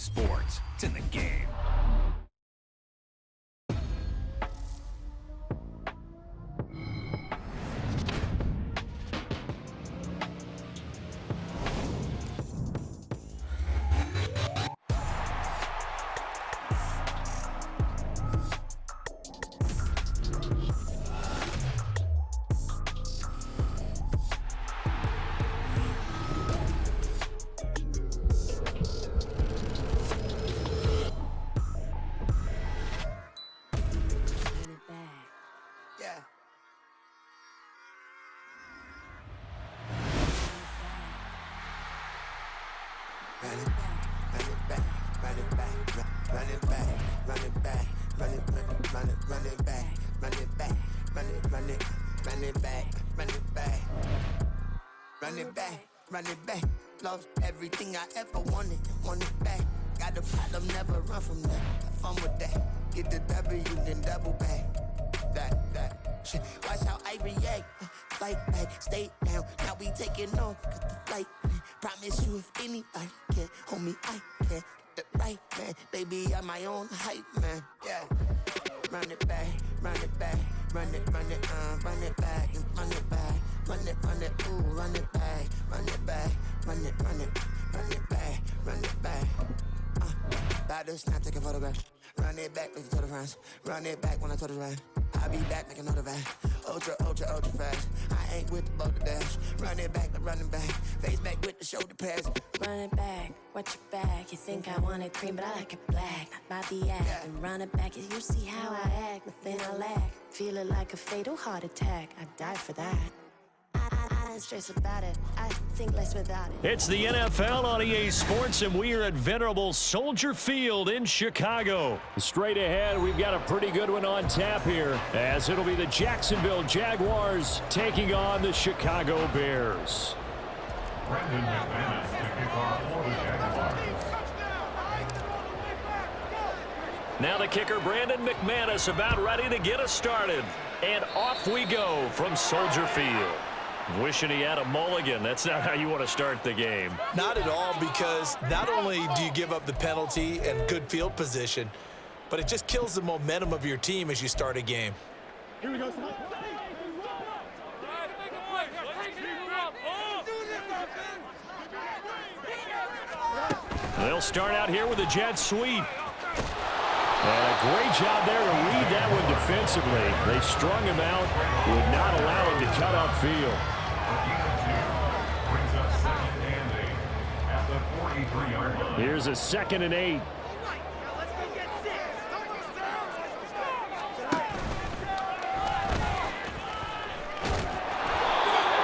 Sports. It's in the game. Run it back, lost everything I ever wanted it back. Got the problem, never run from that. Have fun with that. Get the W, then double back. That shit. Watch how I react. Fight back, stay down. Now we taking off, cause the flight. Promise you, if anybody can, homie, I can. Get the right man, baby, I'm my own hype man. Yeah. Run it back, run it back, run it back, and run it back, ooh, run it back, run it back, run it back. About to snap, take a photograph. Run it back, make it to the friends. Run it back when I told it right. I'll be back, make another back. Ultra fast. I ain't with the boat to dash. Run it back, I'm running back. Face back with the shoulder pads. Run it back, watch your back. You think I want it cream, but I like it black. Not by the act. Yeah. And run it back, you see how I act. Nothing I lack. Feel it like a fatal heart attack. I'd die for that. I don't stress about it. I think less without it. It's the NFL on EA Sports, and we are at venerable Soldier Field in Chicago. Straight ahead, we've got a pretty good one on tap here, as it'll be the Jacksonville Jaguars taking on the Chicago Bears. Brandon McManus to kick off for the Jaguars. Now the kicker, Brandon McManus, about ready to get us started. And off we go from Soldier Field. Wishing he had a mulligan. That's not how you want to start the game. Not at all, because not only do you give up the penalty and good field position, but it just kills the momentum of your team as you start a game. Here we go. They'll start out here with a jet sweep. And a great job there to read that one defensively. They strung him out, would not allow him to cut upfield. Brings up 2nd and 8 at the 43-yard line. Here's a 2nd and 8.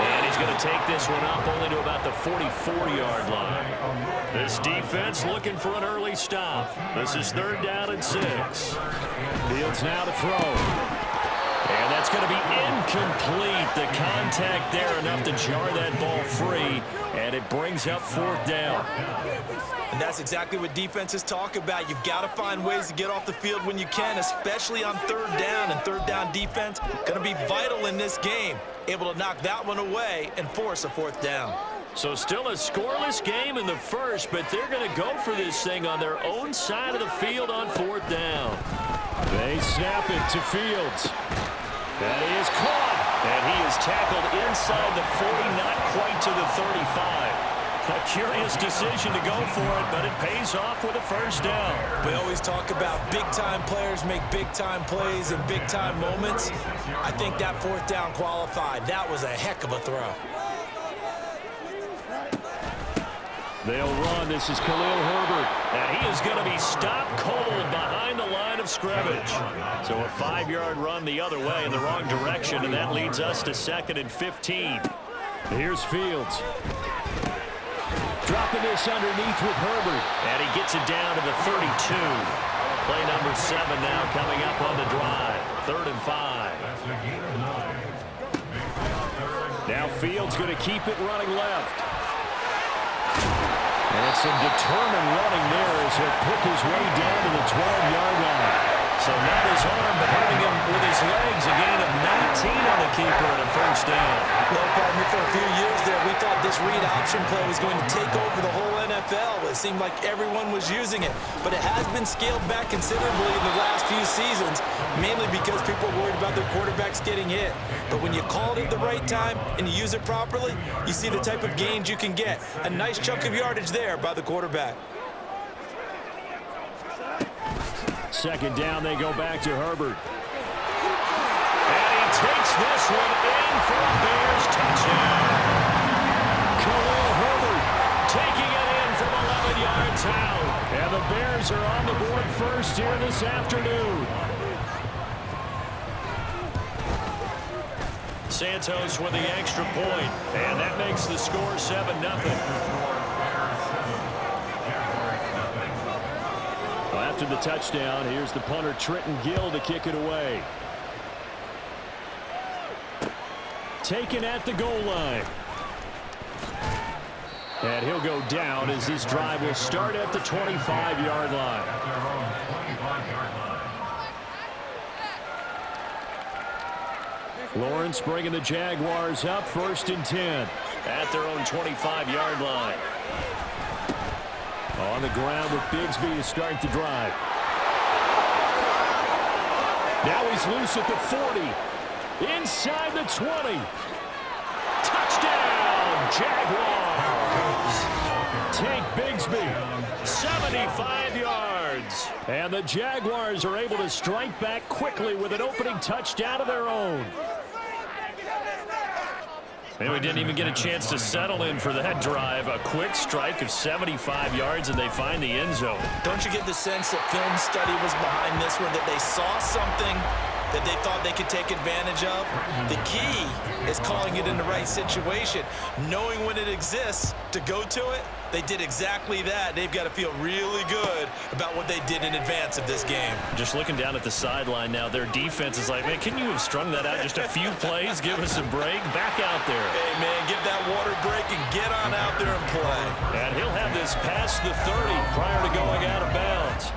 And he's going to take this one up only to about the 44-yard line. This defense looking for an early stop. This is 3rd down and 6. Fields now to throw. And that's going to be incomplete. The contact there enough to jar that ball free, and it brings up 4th down. And that's exactly what defenses talk about. You've got to find ways to get off the field when you can, especially on 3rd down. And 3rd down defense going to be vital in this game. Able to knock that one away and force a 4th down. So still a scoreless game in the first, but they're going to go for this thing on their own side of the field on 4th down. They snap it to Fields. And he is caught. And he is tackled inside the 40, not quite to the 35. A curious decision to go for it, but it pays off with a 1st down. We always talk about big-time players make big-time plays in big-time moments. I think that 4th down qualified. That was a heck of a throw. They'll run. This is Khalil Herbert. And he is going to be stopped cold behind the line of scrimmage. So a 5-yard run the other way in the wrong direction, and that leads us to 2nd and 15. Here's Fields. Dropping this underneath with Herbert. And he gets it down to the 32. Play number 7 now coming up on the drive. 3rd and 5. Now Fields going to keep it running left. And some determined running there as he'll pick his way down to the 12-yard line. So not his arm, but hurting him with his legs. A gain of 19 on the keeper and a 1st down. Well, partner, for a few years there, we thought this read option play was going to take over the whole NFL. It seemed like everyone was using it, but it has been scaled back considerably in the last few seasons, mainly because people are worried about their quarterbacks getting hit. But when you call it at the right time and you use it properly, you see the type of gains you can get. A nice chunk of yardage there by the quarterback. Second down, they go back to Herbert. And he takes this one in for a Bears touchdown. Khalil Herbert taking it in from 11 yards out. And the Bears are on the board first here this afternoon. Santos with the extra point, and that makes the score 7-0. After the touchdown, here's the punter Trenton Gill to kick it away. Taken at the goal line. And he'll go down as this drive will start at the 25-yard line. Lawrence bringing the Jaguars up 1st and 10 at their own 25-yard line. On the ground with Bigsby to start the drive. Now he's loose at the 40. Inside the 20. Touchdown, Jaguars. Take Bigsby. 75 yards. And the Jaguars are able to strike back quickly with an opening touchdown of their own. And we didn't even get a chance to settle in for that drive. A quick strike of 75 yards, and they find the end zone. Don't you get the sense that film study was behind this one, that they saw something that they thought they could take advantage of? The key is calling it in the right situation, knowing when it exists to go to it. They did exactly that. They've got to feel really good about what they did in advance of this game. Just looking down at the sideline now, their defense is like, man, can you have strung that out just a few plays? Give us a break. Back out there. Hey, man, give that water break and get on out there and play. And he'll have this past the 30 prior to going out of bounds.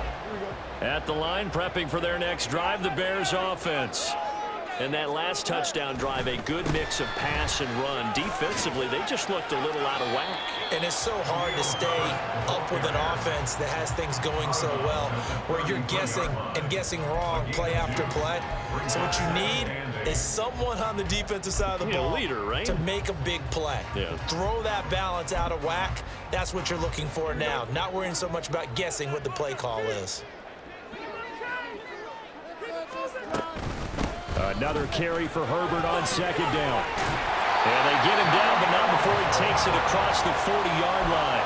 At the line, prepping for their next drive, the Bears offense. And that last touchdown drive, a good mix of pass and run. Defensively, they just looked a little out of whack. And it's so hard to stay up with an offense that has things going so well, where you're guessing and guessing wrong play after play. So what you need is someone on the defensive side of the ball, leader, right? to make a big play. Yeah. Throw that balance out of whack. That's what you're looking for now. Not worrying so much about guessing what the play call is. Another carry for Herbert on second down. And they get him down, but not before he takes it across the 40-yard line.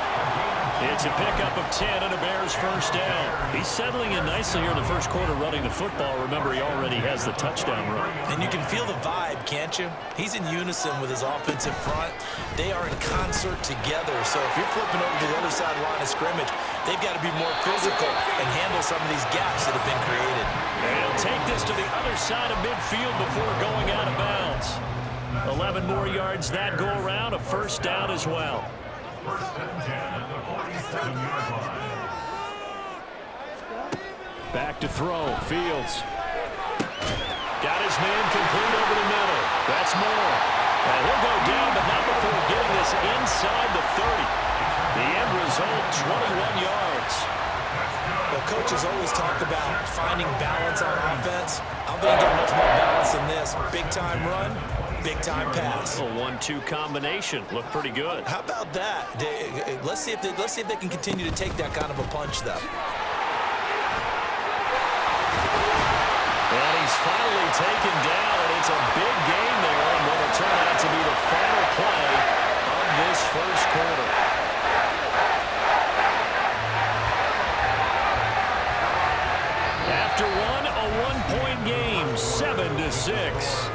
It's a pickup of 10 and a Bears first down. He's settling in nicely here in the first quarter running the football. Remember, he already has the touchdown run. And you can feel the vibe, can't you? He's in unison with his offensive front. They are in concert together. So if you're flipping over to the other side line of scrimmage, they've got to be more physical and handle some of these gaps that have been created. And he'll take this to the other side of midfield before going out of bounds. 11 more yards that go around, a first down as well. First and 10 at the 47-yard line. Back to throw, Fields. Got his man complete over the middle. That's Moore. And he'll go down, but not before getting this inside the 30. The end result, 21 yards. Well, coaches always talk about finding balance on offense. I'm going to get much more balance than this. Big-time run, big-time pass. A 1-2 combination. Looked pretty good. How about that? Let's see if they can continue to take that kind of a punch, though. And he's finally taken down, and it's a big game there, and what will turn out to be the final play of this first quarter. After one, a one-point game, 7-6.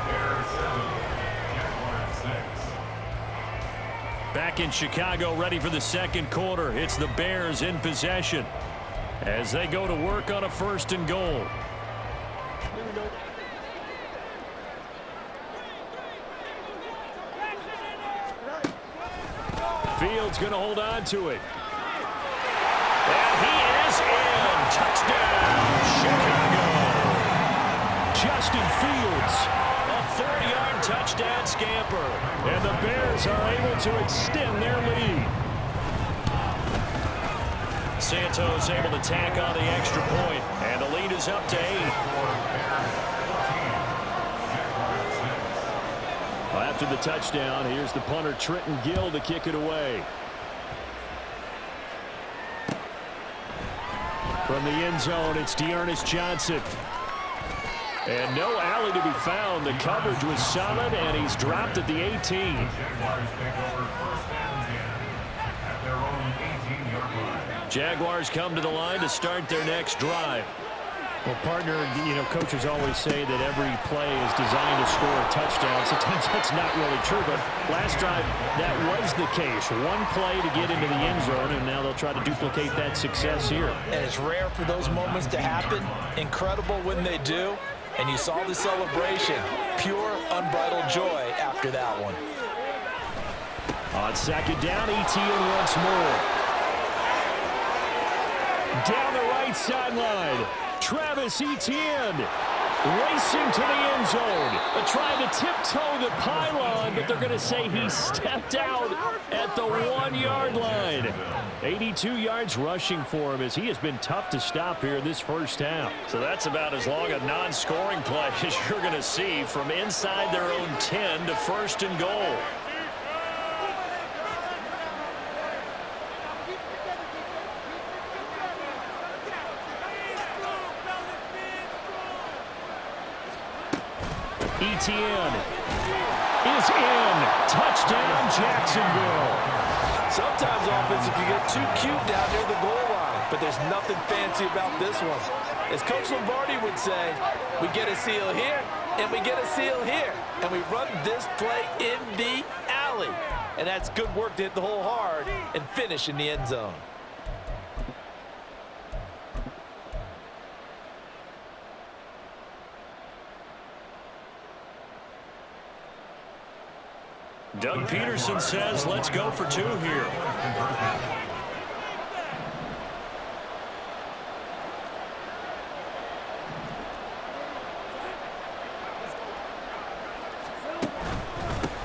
Back in Chicago, ready for the second quarter. It's the Bears in possession as they go to work on a first and goal. Fields going to hold on to it. And he is in. Touchdown, Chicago. Justin Fields, a 40-yard touchdown scamper. And the Bears are able to extend their lead. Santos able to tack on the extra point, and the lead is up to 8. Well, after the touchdown, here's the punter Trenton Gill to kick it away. From the end zone, it's Dearness Johnson. And no alley to be found. The coverage was solid, and he's dropped at the 18. Jaguars come to the line to start their next drive. Well, partner, coaches always say that every play is designed to score a touchdown. Sometimes that's not really true, but last drive, that was the case. One play to get into the end zone, and now they'll try to duplicate that success here. And it's rare for those moments to happen. Incredible when they do. And you saw the celebration. Pure, unbridled joy after that one. On second down, Etienne once more. Down the right sideline, Travis Etienne racing to the end zone. Trying to tiptoe the pylon, but they're going to say he stepped out at the 1-yard line. 82 yards rushing for him as he has been tough to stop here in this first half. So that's about as long a non-scoring play as you're going to see from inside their own 10 to first and goal. Etienne is in. Touchdown, Jacksonville. Sometimes offense can get too cute down near the goal line, but there's nothing fancy about this one. As Coach Lombardi would say, we get a seal here, and we get a seal here, and we run this play in the alley. And that's good work to hit the hole hard and finish in the end zone. Doug Peterson says, let's go for 2 here.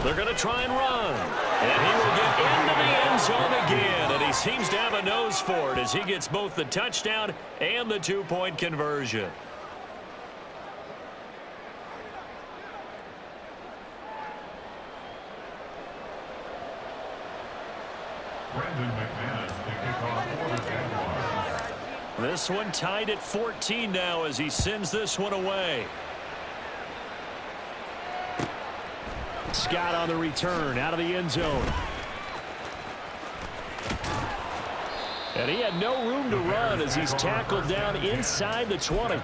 They're going to try and run. And he will get into the end zone again. And he seems to have a nose for it as he gets both the touchdown and the 2-point conversion. This one tied at 14 now as he sends this one away. Scott on the return out of the end zone. And he had no room to run as he's tackled down inside the 20.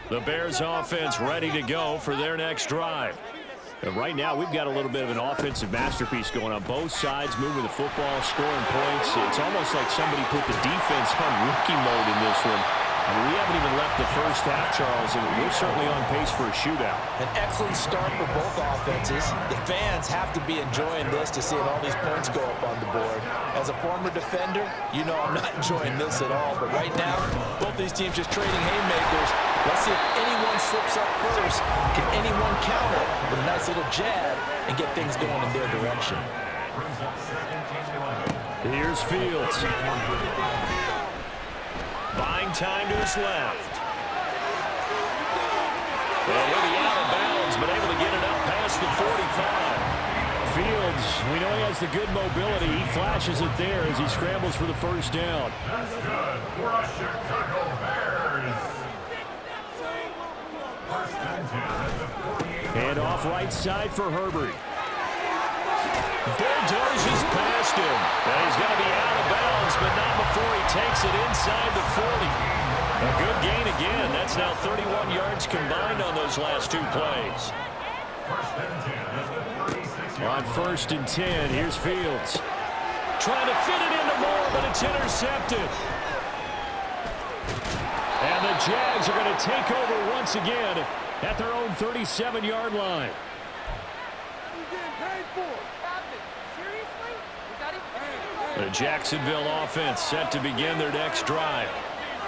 The Bears offense ready to go for their next drive. And right now, we've got a little bit of an offensive masterpiece going on. Both sides moving the football, scoring points. It's almost like somebody put the defense on rookie mode in this one. I mean, we haven't even left the first half, Charles, and we're certainly on pace for a shootout. An excellent start for both offenses. The fans have to be enjoying this to see all these points go up on the board. As a former defender, you know I'm not enjoying this at all. But right now, both these teams just trading haymakers. Let's see if anyone slips up first. Can anyone counter with a nice little jab and get things going in their direction? Here's Fields. Buying time to his left. And he'll be out of bounds, but able to get it up past the 45. Fields, we know he has the good mobility. He flashes it there as he scrambles for the first down. That's good for the Chicago Bears. First and 10 at the 48. And off right side for Herbert. Bulldozes past him. And he's going to be out of bounds, but not before he takes it inside the 40. A good gain again. That's now 31 yards combined on those last 2 plays. First and 10 at the 36. On first and 10, here's Fields. Trying to fit it into Moore, but it's intercepted. And the Jags are going to take over once again at their own 37-yard line. The Jacksonville offense set to begin their next drive.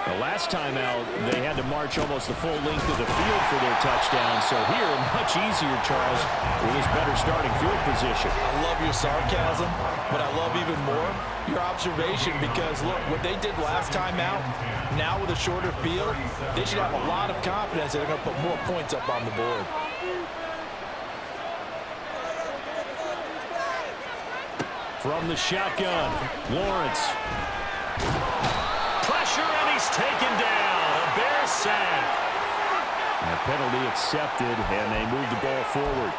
The last time out, they had to march almost the full length of the field for their touchdown. So here, much easier, Charles, with his better starting field position. I love your sarcasm, but I love even more your observation because, look, what they did last time out, now with a shorter field, they should have a lot of confidence that they're going to put more points up on the board. From the shotgun, Lawrence. Pressure, and he's taken down. A Bears sack. And a penalty accepted, and they move the ball forward.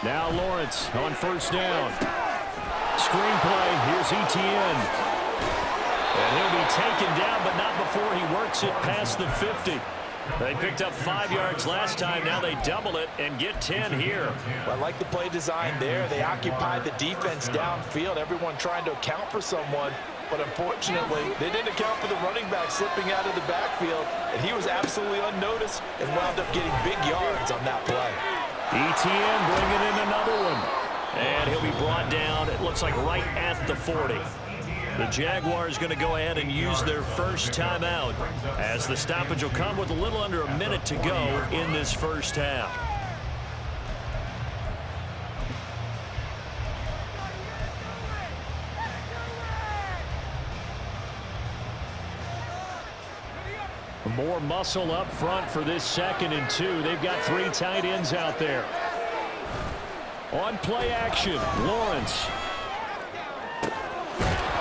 Now Lawrence on first down. Screenplay, here's Etienne. And he'll be taken down, but not before he works it past the 50. They picked up 5 yards last time. Now they double it and get 10 here. Well, I like the play design there. They occupied the defense downfield, everyone trying to account for someone. But unfortunately, they didn't account for the running back slipping out of the backfield, and he was absolutely unnoticed and wound up getting big yards on that play. Etienne bringing in another one. And he'll be brought down, it looks like right at the 40. The Jaguars going to go ahead and use their first timeout as the stoppage will come with a little under a minute to go in this first half. More muscle up front for this 2nd and 2. They've got 3 tight ends out there. On play action, Lawrence.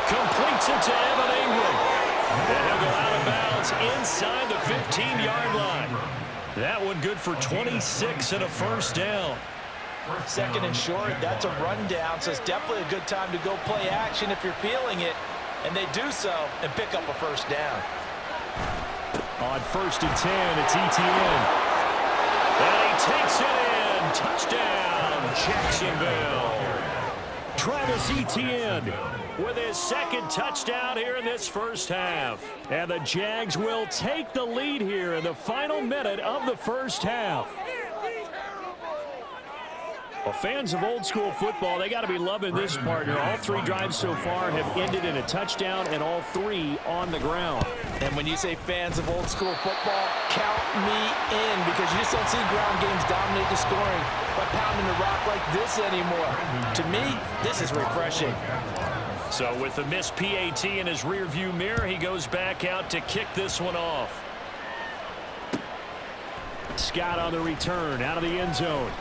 Completes it to Evan Ingram. And he'll go out of bounds inside the 15-yard line. That one good for 26 and a first down. 2nd and short, that's a rundown, so it's definitely a good time to go play action if you're feeling it. And they do so and pick up a first down. On 1st and 10, it's Etienne. And he takes it in. Touchdown, Jacksonville. Travis Etienne with his 2nd touchdown here in this first half. And the Jags will take the lead here in the final minute of the first half. Well, fans of old school football, they got to be loving this partner. All 3 drives so far have ended in a touchdown, and all 3 on the ground. And when you say fans of old school football, count me in, because you just don't see ground games dominate the scoring by pounding the rock like this anymore. To me, this is refreshing. So with the missed PAT in his rearview mirror, he goes back out to kick this one off. Scott on the return out of the end zone.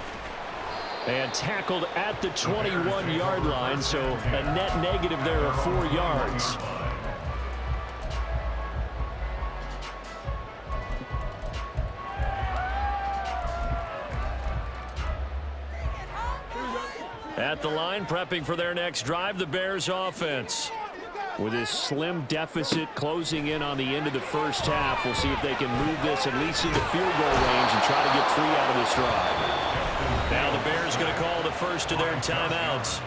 And tackled at the 21-yard line, so a net negative there of 4 yards. At the line, prepping for their next drive, the Bears offense. With his slim deficit closing in on the end of the first half, we'll see if they can move this at least into field goal range and try to get 3 out of this drive. Now the Bears going to call the first of their timeouts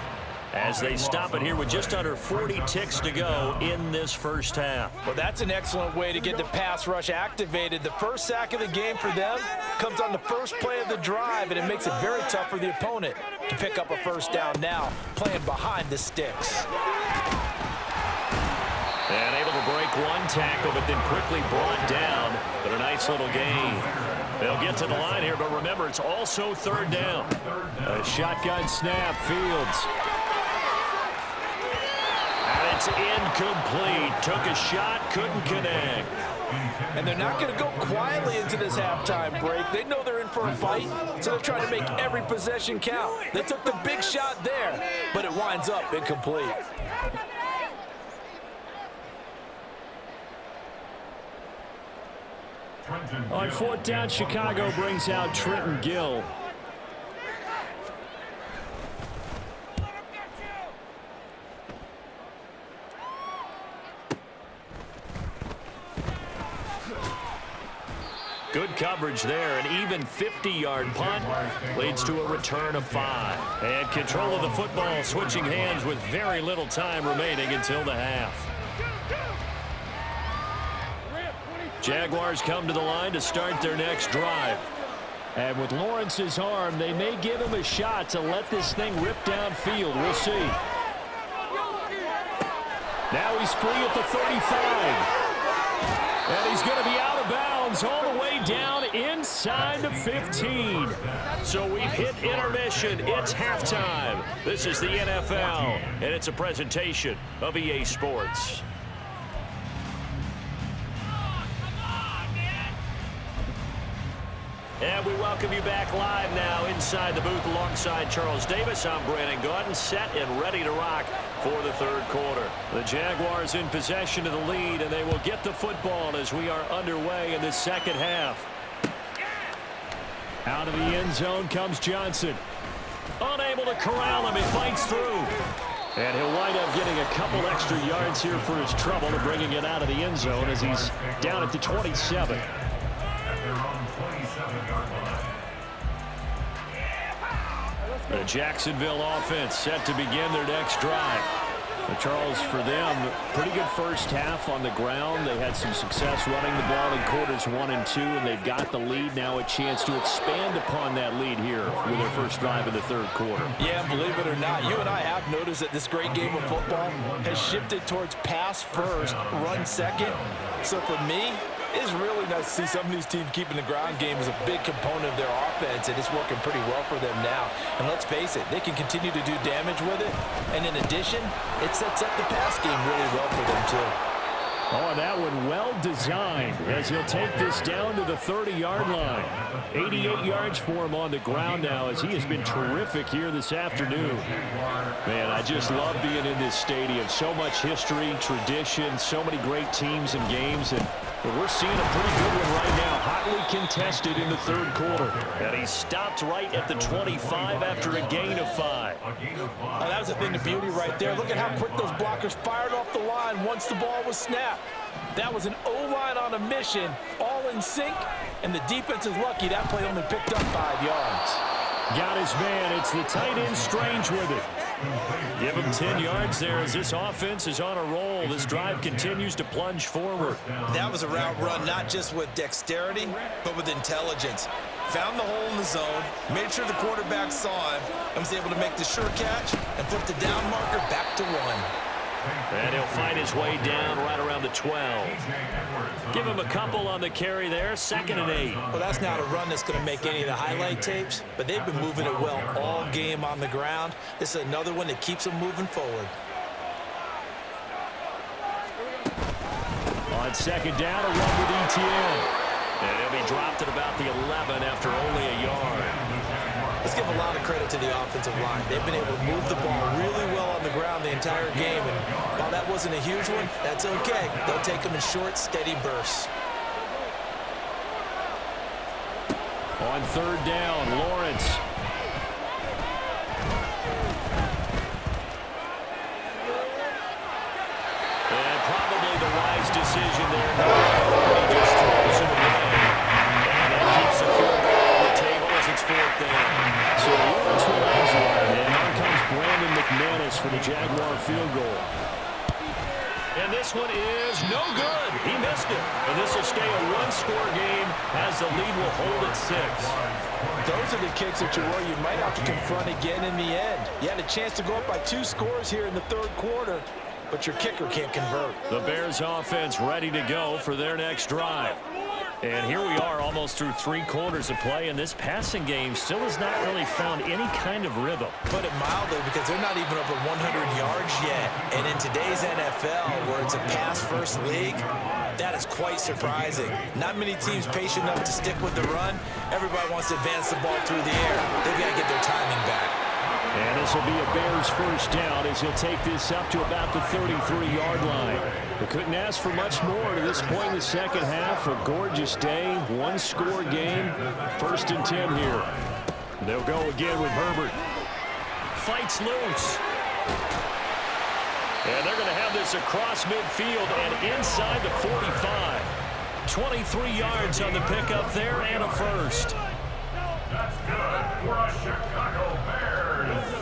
as they stop it here with just under 40 ticks to go in this first half. Well, that's an excellent way to get the pass rush activated. The first sack of the game for them comes on the first play of the drive, and it makes it very tough for the opponent to pick up a first down now, playing behind the sticks. And able to break one tackle, but then quickly brought down. But a nice little gain. They'll get to the line here, but remember, it's also 3rd down. A shotgun snap, Fields. And it's incomplete. Took a shot, couldn't connect. And they're not going to go quietly into this halftime break. They know they're in for a fight, so they're trying to make every possession count. They took the big shot there, but it winds up incomplete. On 4th down, Chicago brings out Trenton Gill. Good coverage there. An even 50-yard punt leads to a return of 5. And control of the football switching hands with very little time remaining until the half. Jaguars come to the line to start their next drive. And with Lawrence's arm, they may give him a shot to let this thing rip downfield. We'll see. Now he's free at the 35. And he's going to be out of bounds all the way down inside the 15. So we've hit intermission. It's halftime. This is the NFL, and it's a presentation of EA Sports. And we welcome you back live now inside the booth alongside Charles Davis. I'm Brandon Gaudin, set and ready to rock for the third quarter. The Jaguars in possession of the lead, and they will get the football as we are underway in the second half. Out of the end zone comes Johnson. Unable to corral him, he fights through. And he'll wind up getting a couple extra yards here for his trouble to bringing it out of the end zone as he's down at the 27. The Jacksonville offense set to begin their next drive. Charles, for them, pretty good first half on the ground. They had some success running the ball in quarters 1 and 2, and they've got the lead. Now a chance to expand upon that lead here with their first drive of the third quarter. Yeah, believe it or not, you and I have noticed that this great game of football has shifted towards pass first, run second. So for me, it's really nice to see some of these teams keeping the ground game as a big component of their offense, and it's working pretty well for them now. And let's face it, they can continue to do damage with it. And in addition, it sets up the pass game really well for them, too. Oh, and that one well designed as he'll take this down to the 30-yard line. 88 yards for him on the ground now as he has been terrific here this afternoon. Man, I just love being in this stadium. So much history, tradition, so many great teams and games, and we're seeing a pretty good one right now, hotly contested in the third quarter. And he stopped right at the 25 after a gain of 5. Oh, that was a thing of beauty right there. Look at how quick those blockers fired off the line once the ball was snapped. That was an O-line on a mission, all in sync, and the defense is lucky that play only picked up 5 yards. Got his man. It's the tight end Strange with it. Give him 10 yards there as this offense is on a roll. This drive continues to plunge forward. That was a route run not just with dexterity, but with intelligence. Found the hole in the zone, made sure the quarterback saw him, and was able to make the sure catch and put the down marker back to 1. And he'll find his way down right around the 12. Give him a couple on the carry there, 2nd and 8. Well, that's not a run that's going to make any of the highlight tapes, but they've been moving it well all game on the ground. This is another one that keeps them moving forward. On 2nd down, a run with ETN. And he'll be dropped at about the 11 after only a yard. Let's give a lot of credit to the offensive line. They've been able to move the ball really well on the ground the entire game. And while that wasn't a huge one, that's okay. They'll take them in short, steady bursts. On 3rd down, Lawrence. And probably the wise decision there. He just throws it away. And that keeps the field goal on the table as it's 4th down. So Lawrence relays it. And on comes Brandon McManus for the Jaguar field goal. And this one is no good. He missed it. And this will stay a one-score game as the lead will hold at 6. Those are the kicks that you might have to confront again in the end. You had a chance to go up by 2 scores here in the third quarter, but your kicker can't convert. The Bears offense ready to go for their next drive. And here we are almost through 3 quarters of play, and this passing game still has not really found any kind of rhythm. Put it mildly, because they're not even over 100 yards yet. And in today's NFL, where it's a pass-first league, that is quite surprising. Not many teams patient enough to stick with the run. Everybody wants to advance the ball through the air. They've got to get their timing back. And this will be a Bears first down as he'll take this up to about the 33-yard line. They couldn't ask for much more to this point in the second half. A gorgeous day, one-score game. 1st and 10 here. They'll go again with Herbert. Fights loose. And they're going to have this across midfield and inside the 45. 23 yards on the pickup there and a first. That's good for a Chicago Bears.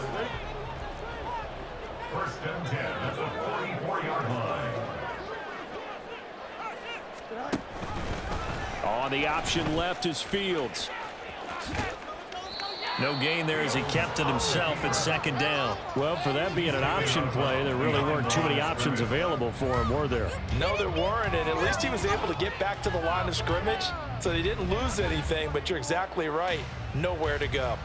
1st and 10 at the 44-yard line. On the option left is Fields. No gain there as he kept it himself at second down. Well, for that being an option play, there really weren't too many options available for him, were there? No, there weren't, and at least he was able to get back to the line of scrimmage, so they didn't lose anything, but you're exactly right. Nowhere to go.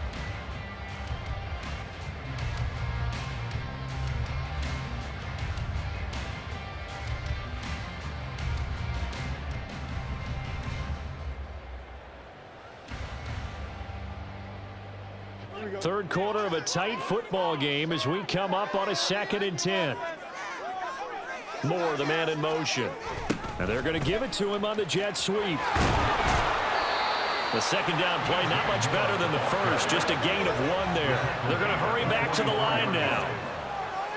Third quarter of a tight football game as we come up on a 2nd and 10. Moore, the man in motion. And they're going to give it to him on the jet sweep. The second down play not much better than the first, just a gain of 1 there. They're going to hurry back to the line now.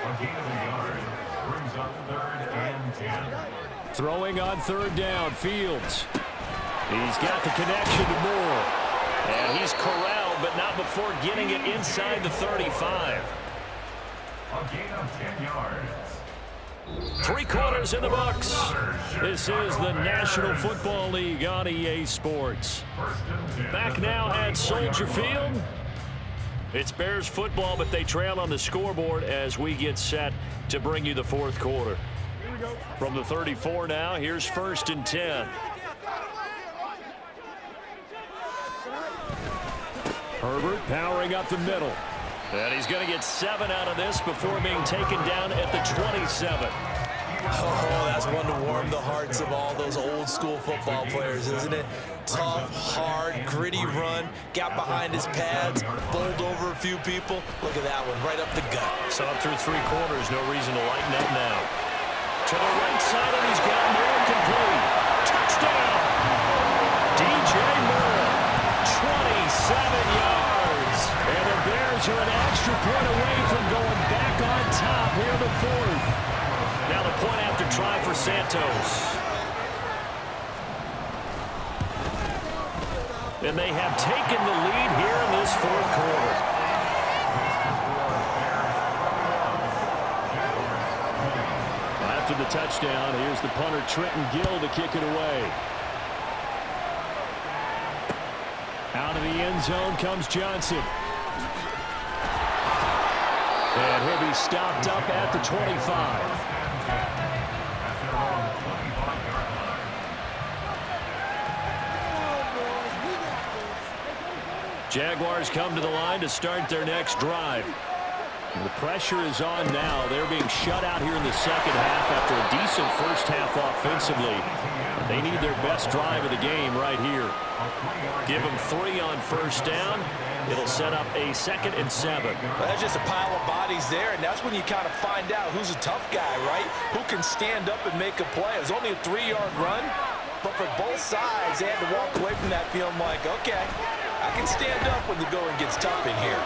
A gain of a yard. Brings up 3rd and 10. Throwing on 3rd down, Fields. He's got the connection to Moore. And he's corralled, but not before getting it inside the 35. A gain of 10 yards. 3 quarters in the books. This is the National Football League on EA Sports. Back now at Soldier Field. It's Bears football, but they trail on the scoreboard as we get set to bring you the 4th quarter. From the 34 now, here's 1st and 10. Herbert powering up the middle. And he's going to get 7 out of this before being taken down at the 27. Oh, that's one to warm the hearts of all those old school football players, isn't it? Tough, hard, gritty run, got behind his pads, bowled over a few people. Look at that one, right up the gut. So up through 3 quarters, no reason to lighten up now. To the right side, and he's got Moore complete. Touchdown! DJ Moore, 27 yards. And the Bears are an extra point away from going back on top here in the 4th. Now the point after try for Santos. And they have taken the lead here in this 4th quarter. After the touchdown, here's the punter Trenton Gill to kick it away. Out of the end zone comes Johnson. And he'll be stopped up at the 25. Jaguars come to the line to start their next drive. The pressure is on now. They're being shut out here in the second half after a decent first half offensively. They need their best drive of the game right here. Give them 3 on 1st down. It'll set up a 2nd and 7. Well, that's just a pile of bodies there, and that's when you kind of find out who's a tough guy, right? Who can stand up and make a play. It was only a 3-yard run, but for both sides, they had to walk away from that feeling like, okay, I can stand up when the going gets tough in here.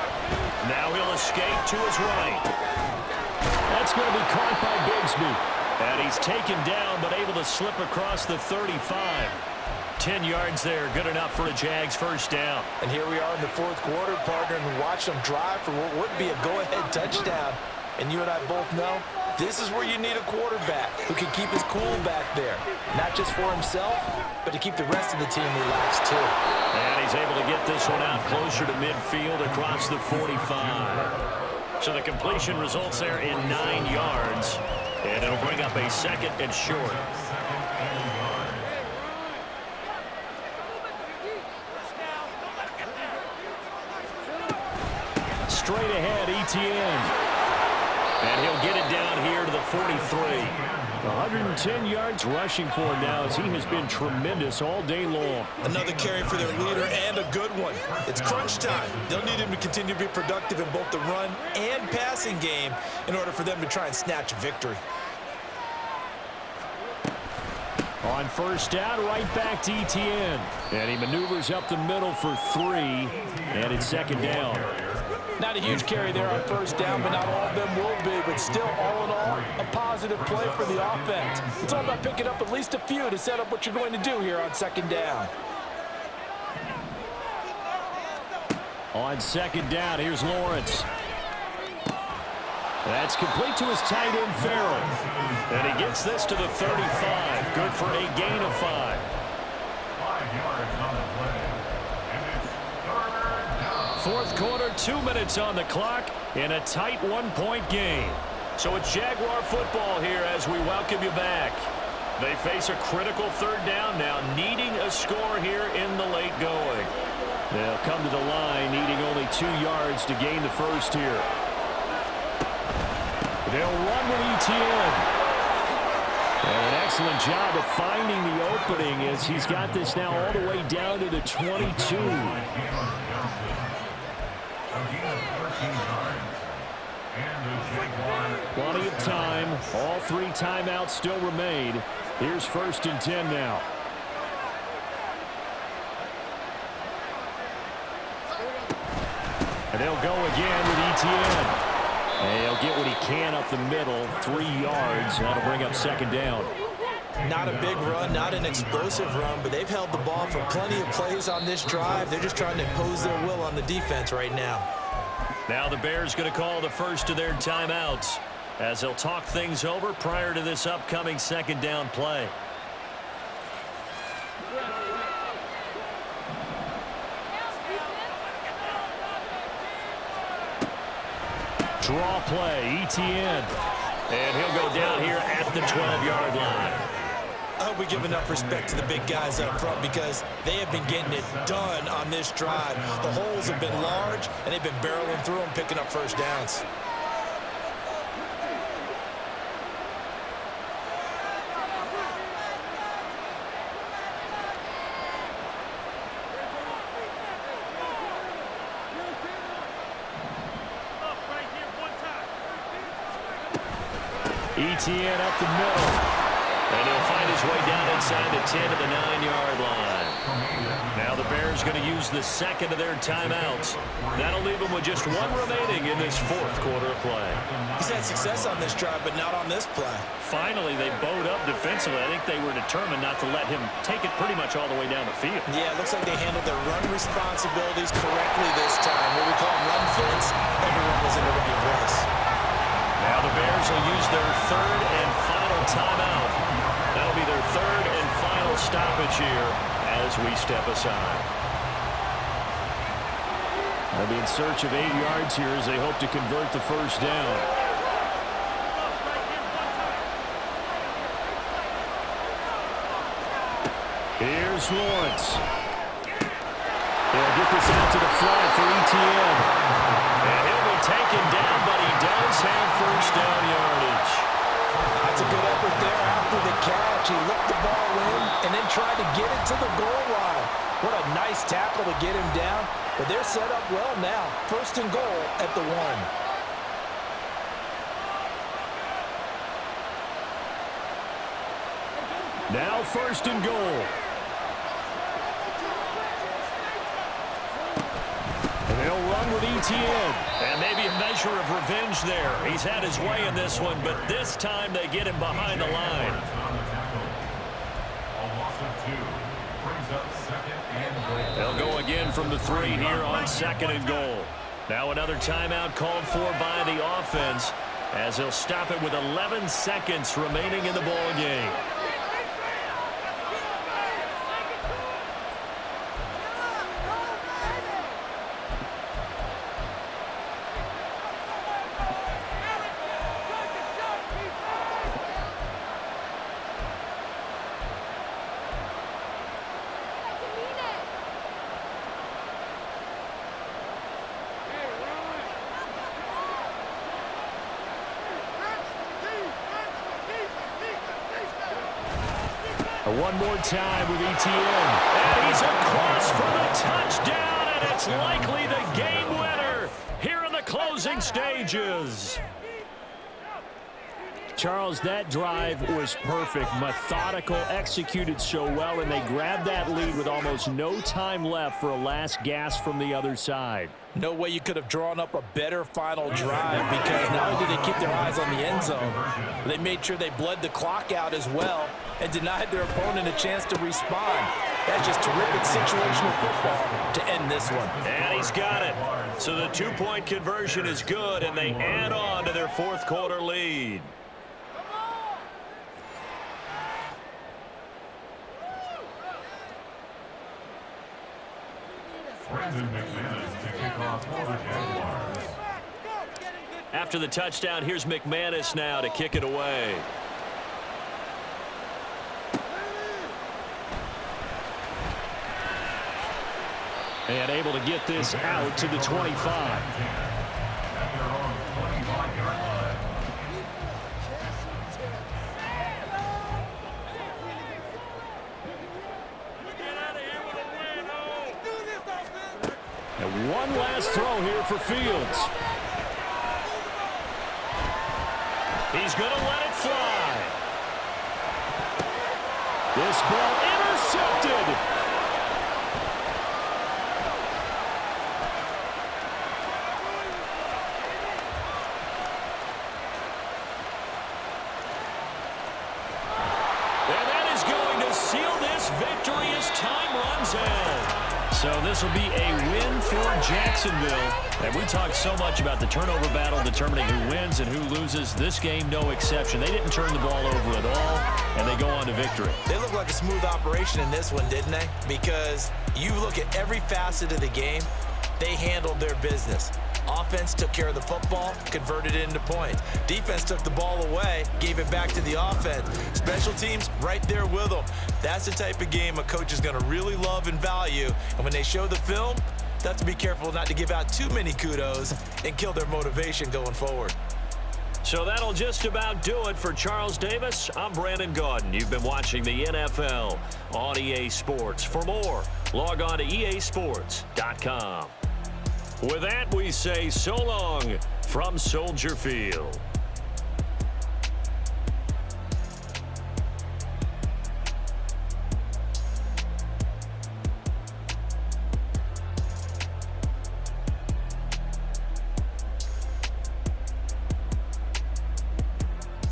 Now he'll escape to his right. That's going to be caught by Bigsby. And he's taken down, but able to slip across the 35. 10 yards there, good enough for a Jags 1st down. And here we are in the 4th quarter, partner, and watch them drive for what would be a go-ahead touchdown. And you and I both know this is where you need a quarterback who can keep his cool back there. Not just for himself, but to keep the rest of the team relaxed too. And he's able to get this one out closer to midfield across the 45. So the completion results there in 9 yards. And it'll bring up a 2nd and short. Straight ahead, Etienne. And he'll get it down here to the 43. 110 yards rushing for him now as he has been tremendous all day long. Another carry for their leader and a good one. It's crunch time. They'll need him to continue to be productive in both the run and passing game in order for them to try and snatch a victory. On 1st down, right back to Etienne. And he maneuvers up the middle for 3, and it's 2nd down. Not a huge carry there on 1st down, but not all of them will be. But still, all in all, a positive play for the offense. It's all about picking up at least a few to set up what you're going to do here on 2nd down. On 2nd down, here's Lawrence. That's complete to his tight end, Farrell. And he gets this to the 35. Good for a gain of 5. yards on the play. And it's third down. Fourth quarter, 2 minutes on the clock in a tight one-point game. So it's Jaguar football here as we welcome you back. They face a critical third down now, needing a score here in the late going. They'll come to the line needing only 2 yards to gain the first here. They'll run with ETN. And an excellent job of finding the opening as he's got this now all the way down to the 22. Plenty of time. All 3 timeouts still remain. Here's 1st and 10 now. And they'll go again with ETN. And he'll get what he can up the middle, 3 yards. That'll bring up 2nd down. Not a big run, not an explosive run, but they've held the ball for plenty of plays on this drive. They're just trying to impose their will on the defense right now. Now the Bears going to call the first of their timeouts as they'll talk things over prior to this upcoming 2nd down play. Draw play, ETN. And he'll go down here at the 12-yard line. I hope we give enough respect to the big guys up front because they have been getting it done on this drive. The holes have been large, and they've been barreling through them, picking up first downs. ETN up the middle. And he'll find his way down inside the 10 to the 9-yard line. Now the Bears going to use the 2nd of their timeouts. That'll leave them with just 1 remaining in this 4th quarter of play. He's had success on this drive, but not on this play. Finally, they bowed up defensively. I think they were determined not to let him take it pretty much all the way down the field. Yeah, it looks like they handled their run responsibilities correctly this time. What we call run fits, everyone was in the right place. Now the Bears will use their 3rd and final timeout. That'll be their 3rd and final stoppage here as we step aside. They'll be in search of 8 yards here as they hope to convert the first down. Here's Lawrence. They'll get this out to the flat for ETN. And he'll be taken down, but he does have first down yardage. That's a good effort there after the catch. He looked the ball in and then tried to get it to the goal line. What a nice tackle to get him down. But they're set up well now. 1st and goal at the 1. Now 1st and goal. And they'll run with ETN. And maybe a measure of revenge there. He's had his way in this one, but this time they get him behind the line. They'll go again from the 3 here on 2nd and goal. Now another timeout called for by the offense as they'll stop it with 11 seconds remaining in the ball game. One more time with ETN. And he's across for the touchdown, and it's likely the game winner here in the closing stages. Charles, that drive was perfect, methodical, executed so well, and they grabbed that lead with almost no time left for a last gasp from the other side. No way you could have drawn up a better final drive because not only did they keep their eyes on the end zone, but they made sure they bled the clock out as well and denied their opponent a chance to respond. That's just terrific situational football to end this one. And he's got it. So the 2-point conversion is good, and they add on to their 4th quarter lead. Brandon McManus to kick off for the Jaguars. After the touchdown, here's McManus now to kick it away. And able to get this out to the 25. At their own 25-yard line. And one last throw here for Fields. He's going to let it fly. This ball intercepted. And that is going to seal this victory as time runs out. So this will be a win for Jacksonville. And we talked so much about the turnover battle determining who wins and who loses. This game, no exception. They didn't turn the ball over at all, and they go on to victory. They look like a smooth operation in this one, didn't they? Because you look at every facet of the game, they handled their business. Offense took care of the football, converted it into points. Defense took the ball away, gave it back to the offense. Special teams right there with them. That's the type of game a coach is going to really love and value. And when they show the film, they have to be careful not to give out too many kudos and kill their motivation going forward. So that'll just about do it for Charles Davis. I'm Brandon Gaudin. You've been watching the NFL on EA Sports. For more, log on to easports.com. With that, we say so long from Soldier Field.